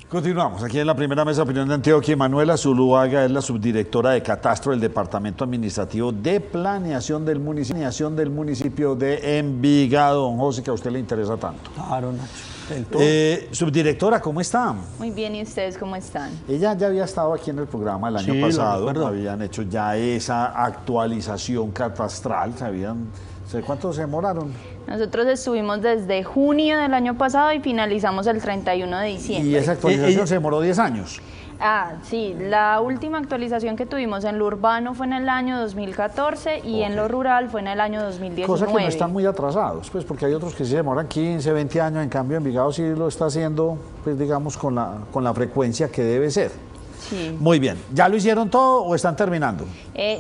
Continuamos aquí en la primera mesa de opinión de Antioquia. Manuela Zuluaga es la subdirectora de Catastro del Departamento Administrativo de Planeación del municipio de Envigado. Don José, que a usted le interesa tanto. Claro, Nacho. Subdirectora, ¿cómo está? Muy bien, ¿y ustedes cómo están? Ella ya había estado aquí en el programa el año pasado, habían hecho ya esa actualización catastral, ¿cuánto se demoraron? Nosotros estuvimos desde junio del año pasado y finalizamos el 31 de diciembre. ¿Y esa actualización se demoró 10 años? Ah, sí, la última actualización que tuvimos en lo urbano fue en el año 2014 y en lo rural fue en el año 2019. Cosa que no están muy atrasados, pues porque hay otros que se demoran 15, 20 años, en cambio Envigado sí lo está haciendo, pues digamos, con la frecuencia que debe ser. Sí. Muy bien, ¿ya lo hicieron todo o están terminando?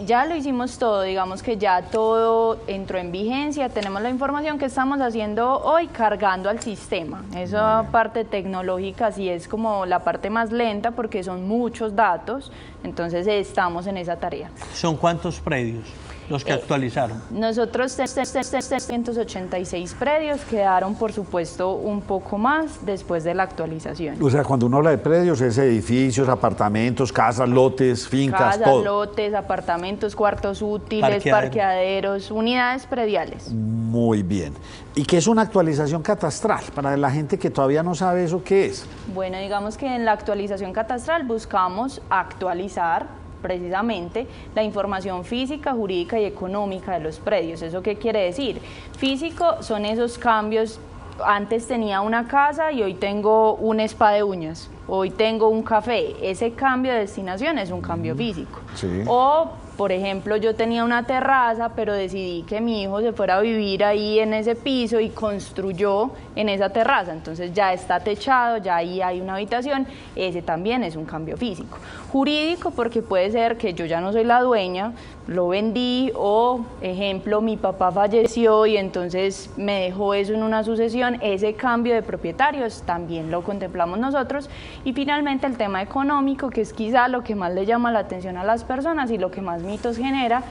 Ya lo hicimos todo, digamos que ya todo entró en vigencia, tenemos la información que estamos haciendo hoy cargando al sistema. Esa parte tecnológica sí es como la parte más lenta porque son muchos datos, entonces estamos en esa tarea. ¿Son cuántos predios los que actualizaron? Nosotros 186 predios, quedaron por supuesto un poco más después de la actualización. O sea, cuando uno habla de predios es edificios, apartamentos, casas, lotes, fincas, todo. Lotes, apartamentos, cuartos útiles, parqueaderos, unidades prediales. Muy bien. ¿Y qué es una actualización catastral? Para la gente que todavía no sabe eso, ¿qué es? Bueno, digamos que en la actualización catastral buscamos actualizar precisamente la información física, jurídica y económica de los predios. ¿Eso qué quiere decir? Físico son esos cambios. Antes tenía una casa y hoy tengo un spa de uñas, hoy tengo un café. Ese cambio de destinación es un cambio físico. Sí. O, por ejemplo, yo tenía una terraza, pero decidí que mi hijo se fuera a vivir ahí en ese piso y construyó en esa terraza. Entonces ya está techado, ya ahí hay una habitación. Ese también es un cambio físico. Jurídico, porque puede ser que yo ya no soy la dueña, lo vendí, o, ejemplo, mi papá falleció y entonces me dejó eso en una sucesión. Ese cambio de propietarios también lo contemplamos nosotros. Y finalmente el tema económico, que es quizá lo que más le llama la atención a las personas y lo que más mitos genera.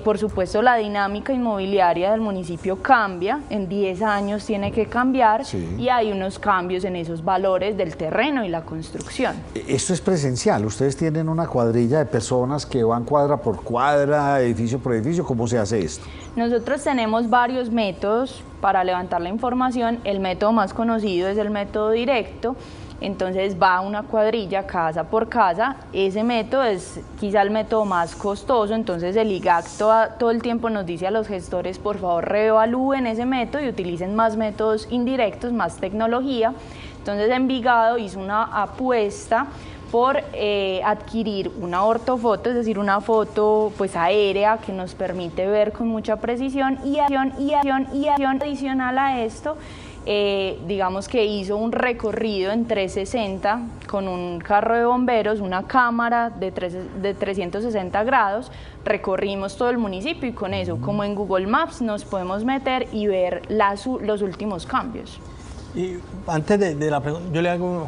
Por supuesto, la dinámica inmobiliaria del municipio cambia, en 10 años tiene que cambiar, y hay unos cambios en esos valores del terreno y la construcción. Esto es presencial, ustedes tienen una cuadrilla de personas que van cuadra por cuadra, edificio por edificio, ¿cómo se hace esto? Nosotros tenemos varios métodos para levantar la información. El método más conocido es el método directo. Entonces va una cuadrilla casa por casa. Ese método es quizá el método más costoso, entonces el IGAC todo el tiempo nos dice a los gestores, por favor reevalúen ese método y utilicen más métodos indirectos, más tecnología. Entonces Envigado hizo una apuesta por adquirir una ortofoto, es decir, una foto pues aérea que nos permite ver con mucha precisión y adicional a esto. Digamos que hizo un recorrido en 360 con un carro de bomberos, una cámara de 360 grados, recorrimos todo el municipio y con eso, como en Google Maps, nos podemos meter y ver los últimos cambios. Y antes de la pregunta, yo le hago,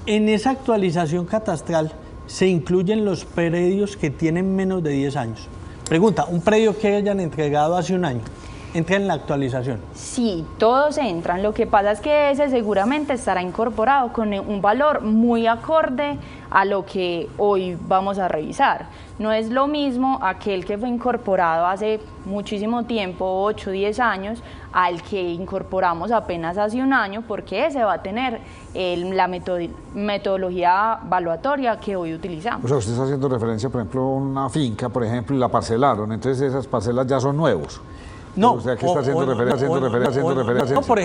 en esa actualización catastral se incluyen los predios que tienen menos de 10 años. Pregunta, un predio que hayan entregado hace un año, ¿entra en la actualización? Sí, todos entran. Lo que pasa es que ese seguramente estará incorporado con un valor muy acorde a lo que hoy vamos a revisar. No es lo mismo aquel que fue incorporado hace muchísimo tiempo, 8 o 10 años, al que incorporamos apenas hace un año, porque ese va a tener la metodología evaluatoria que hoy utilizamos. O sea, usted está haciendo referencia, por ejemplo, a una finca, por ejemplo, y la parcelaron, entonces esas parcelas ya son nuevos. No, o sea, que está haciendo referencia. Por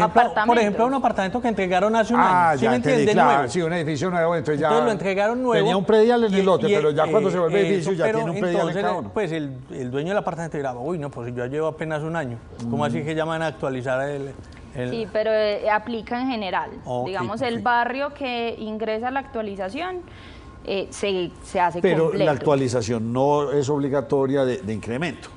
ejemplo, un apartamento que entregaron hace un año. ¿Sí me entiende? Claro, sí, un edificio nuevo, entonces ya lo entregaron nuevo. Tenía un predial en el lote, pero ya cuando se vuelve edificio ya tiene un predial en cada uno. Pues el dueño del apartamento dirá, uy, no, pues yo llevo apenas un año. ¿Cómo así que llaman a actualizar Sí, pero aplica en general. Digamos, el barrio que ingresa a la actualización se hace pero completo. La actualización no es obligatoria de incremento.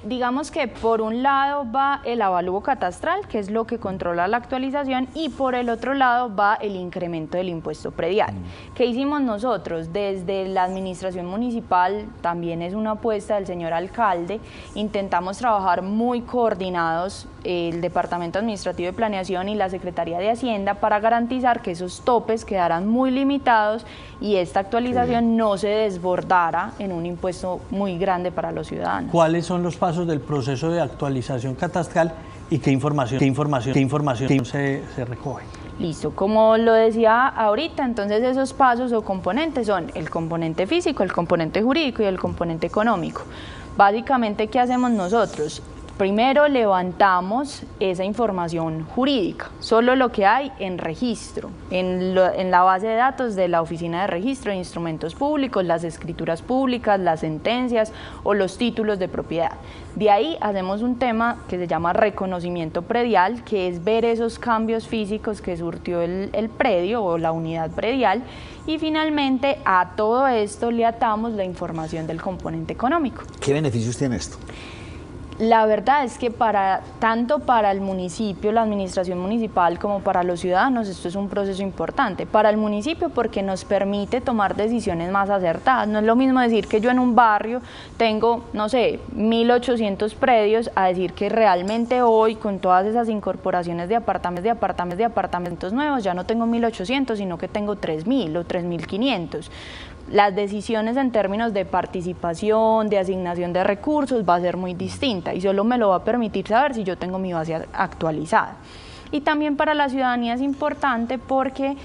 Digamos que por un lado va el avalúo catastral, que es lo que controla la actualización, y por el otro lado va el incremento del impuesto predial. ¿Qué hicimos nosotros? Desde la administración municipal, también es una apuesta del señor alcalde, intentamos trabajar muy coordinados el Departamento Administrativo de Planeación y la Secretaría de Hacienda para garantizar que esos topes quedaran muy limitados y esta actualización no se desbordara en un impuesto muy grande para los ciudadanos. ¿Cuáles son los pasos del proceso de actualización catastral y qué información se recoge? Listo, como lo decía ahorita, entonces esos pasos o componentes son el componente físico, el componente jurídico y el componente económico. Básicamente, ¿qué hacemos nosotros? Primero levantamos esa información jurídica, solo lo que hay en registro, en la base de datos de la Oficina de Registro de Instrumentos Públicos, las escrituras públicas, las sentencias o los títulos de propiedad. De ahí hacemos un tema que se llama reconocimiento predial, que es ver esos cambios físicos que surtió el predio o la unidad predial, y finalmente a todo esto le atamos la información del componente económico. ¿Qué beneficios tiene esto? La verdad es que tanto para el municipio, la administración municipal, como para los ciudadanos, esto es un proceso importante. Para el municipio porque nos permite tomar decisiones más acertadas. No es lo mismo decir que yo en un barrio tengo, no sé, 1.800 predios, a decir que realmente hoy, con todas esas incorporaciones de apartamentos nuevos, ya no tengo 1.800, sino que tengo 3.000 o 3.500. Las decisiones en términos de participación, de asignación de recursos va a ser muy distinta y solo me lo va a permitir saber si yo tengo mi base actualizada. Y también para la ciudadanía es importante porque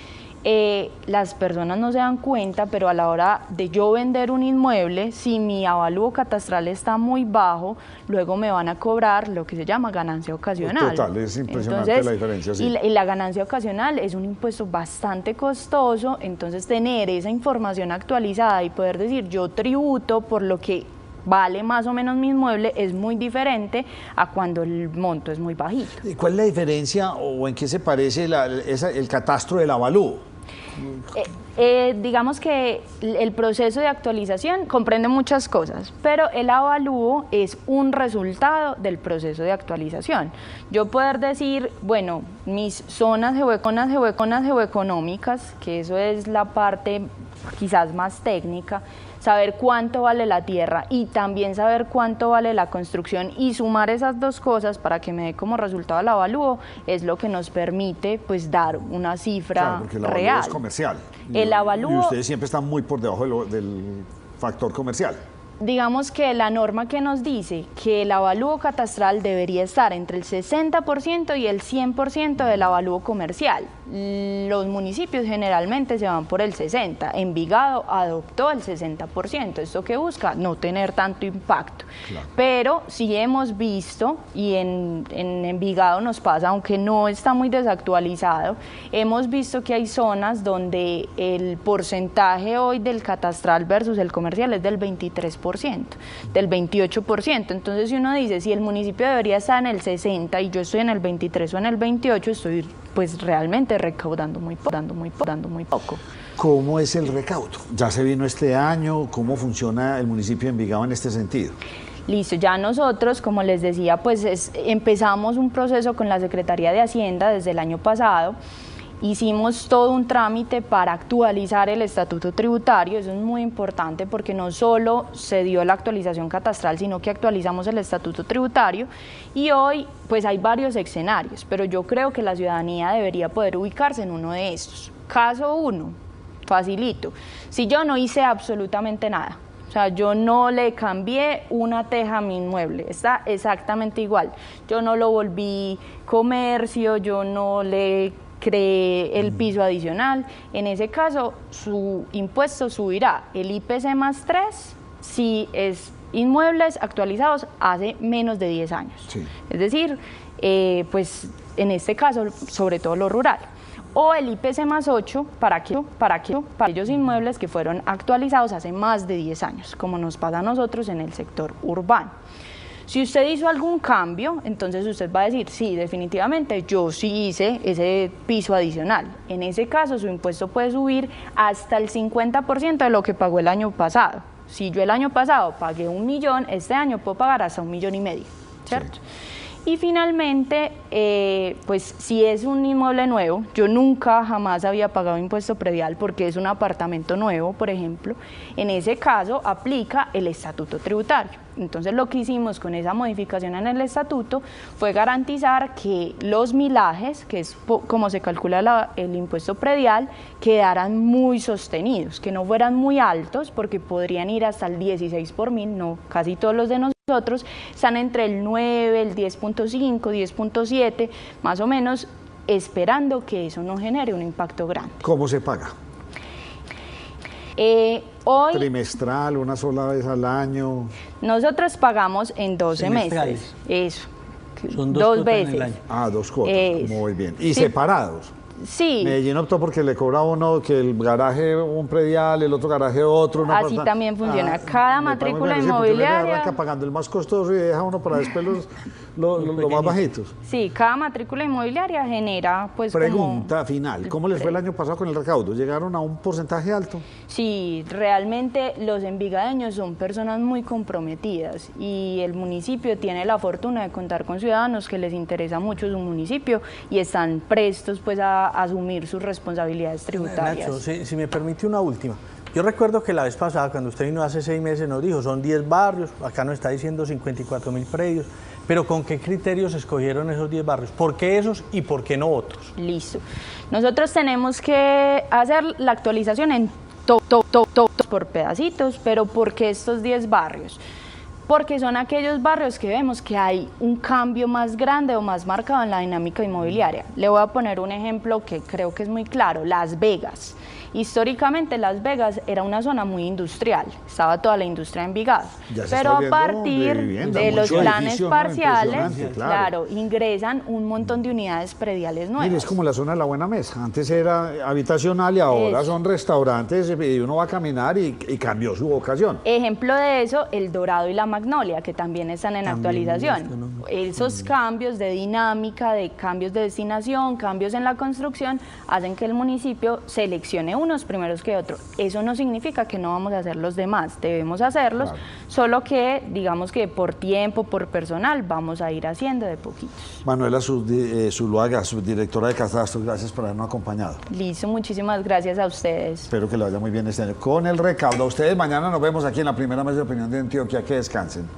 las personas no se dan cuenta, pero a la hora de yo vender un inmueble, si mi avalúo catastral está muy bajo, luego me van a cobrar lo que se llama ganancia ocasional. Total, es impresionante. Entonces, la diferencia. Sí. Y la ganancia ocasional es un impuesto bastante costoso, entonces tener esa información actualizada y poder decir yo tributo por lo que vale más o menos mi inmueble es muy diferente a cuando el monto es muy bajito. ¿Y cuál es la diferencia o en qué se parece el catastro del avalúo? Digamos que el proceso de actualización comprende muchas cosas, pero el avalúo es un resultado del proceso de actualización. Yo poder decir, bueno, mis zonas geoeconómicas, que eso es la parte quizás más técnica, saber cuánto vale la tierra y también saber cuánto vale la construcción y sumar esas dos cosas para que me dé como resultado el avalúo es lo que nos permite pues dar una cifra real. Porque el avalúo es comercial. El avalúo, y ustedes siempre están muy por debajo del factor comercial. Digamos que la norma que nos dice que el avalúo catastral debería estar entre el 60% y el 100% del avalúo comercial. Los municipios generalmente se van por el 60%. Envigado adoptó el 60%. ¿Esto qué busca? No tener tanto impacto. Claro. Pero sí hemos visto, y en Envigado nos pasa, aunque no está muy desactualizado, hemos visto que hay zonas donde el porcentaje hoy del catastral versus el comercial es del 23%. Del 28%. Entonces, si uno dice, si el municipio debería estar en el 60 y yo estoy en el 23 o en el 28, estoy pues realmente recaudando muy poco. ¿Cómo es el recaudo? ¿Ya se vino este año? ¿Cómo funciona el municipio de Envigado en este sentido? Listo, ya nosotros, como les decía, pues empezamos un proceso con la Secretaría de Hacienda desde el año pasado. Hicimos todo un trámite para actualizar el estatuto tributario. Eso es muy importante porque no solo se dio la actualización catastral, sino que actualizamos el estatuto tributario y hoy pues hay varios escenarios, pero yo creo que la ciudadanía debería poder ubicarse en uno de estos. Caso 1, facilito, si yo no hice absolutamente nada, o sea, yo no le cambié una teja a mi inmueble, está exactamente igual, yo no lo volví comercio, yo no le cree el piso adicional, en ese caso su impuesto subirá el IPC más 3 si es inmuebles actualizados hace menos de 10 años. Sí. Es decir, pues en este caso, sobre todo lo rural. O el IPC más 8 para aquellos inmuebles que fueron actualizados hace más de 10 años, como nos pasa a nosotros en el sector urbano. Si usted hizo algún cambio, entonces usted va a decir, sí, definitivamente yo sí hice ese piso adicional. En ese caso, su impuesto puede subir hasta el 50% de lo que pagó el año pasado. Si yo el año pasado pagué 1 millón, este año puedo pagar hasta 1,5 millones, ¿cierto? Sí. Y finalmente, pues si es un inmueble nuevo, yo nunca jamás había pagado impuesto predial porque es un apartamento nuevo, por ejemplo, en ese caso aplica el estatuto tributario. Entonces lo que hicimos con esa modificación en el estatuto fue garantizar que los millajes, que es como se calcula el impuesto predial, quedaran muy sostenidos, que no fueran muy altos porque podrían ir hasta el 16 por mil, no, casi todos los de nosotros están entre el 9, el 10.5, 10.7, más o menos, esperando que eso no genere un impacto grande. ¿Cómo se paga? Hoy, ¿trimestral, una sola vez al año? Nosotros pagamos en 12 meses. Eso. Son dos veces. veces. En el año. Ah, 2 cuotas, muy bien. ¿Y sí. separados? Sí. Medellín optó porque le cobra uno que el garaje un predial, el otro garaje otro. Así también funciona. Cada matrícula inmobiliaria. Arranca pagando el más costoso y deja uno para después los más bajitos. Sí, cada matrícula inmobiliaria genera pues Pregunta final, ¿cómo les fue el año pasado con el recaudo? ¿Llegaron a un porcentaje alto? Sí, realmente los envigadeños son personas muy comprometidas y el municipio tiene la fortuna de contar con ciudadanos que les interesa mucho su municipio y están prestos pues a asumir sus responsabilidades tributarias. Nacho, si me permite una última. Yo recuerdo que la vez pasada, cuando usted vino hace 6 meses, nos dijo, son 10 barrios, acá nos está diciendo 54.000 predios, pero ¿con qué criterios escogieron esos 10 barrios? ¿Por qué esos y por qué no otros? Listo. Nosotros tenemos que hacer la actualización en por pedacitos, pero ¿por qué estos 10 barrios? Porque son aquellos barrios que vemos que hay un cambio más grande o más marcado en la dinámica inmobiliaria. Le voy a poner un ejemplo que creo que es muy claro, Las Vegas. Históricamente Las Vegas era una zona muy industrial, estaba toda la industria en Envigado, pero a partir de los planes parciales, claro, ingresan un montón de unidades prediales nuevas. Mire, es como la zona de la Buena Mesa, antes era habitacional y ahora son restaurantes y uno va a caminar y cambió su vocación. Ejemplo de eso, El Dorado y la Magnolia, que también están en actualización. Esos cambios de dinámica, de cambios de destinación, cambios en la construcción, hacen que el municipio seleccione unos primeros que otros. Eso no significa que no vamos a hacer los demás, debemos hacerlos, claro. Solo que digamos que por tiempo, por personal, vamos a ir haciendo de poquitos. Manuela Zuluaga, subdirectora de Catastro, gracias por habernos acompañado. Listo, muchísimas gracias a ustedes. Espero que le vaya muy bien este año. Con el recaudo, a ustedes mañana nos vemos aquí en la primera mesa de opinión de Antioquia, que descansen.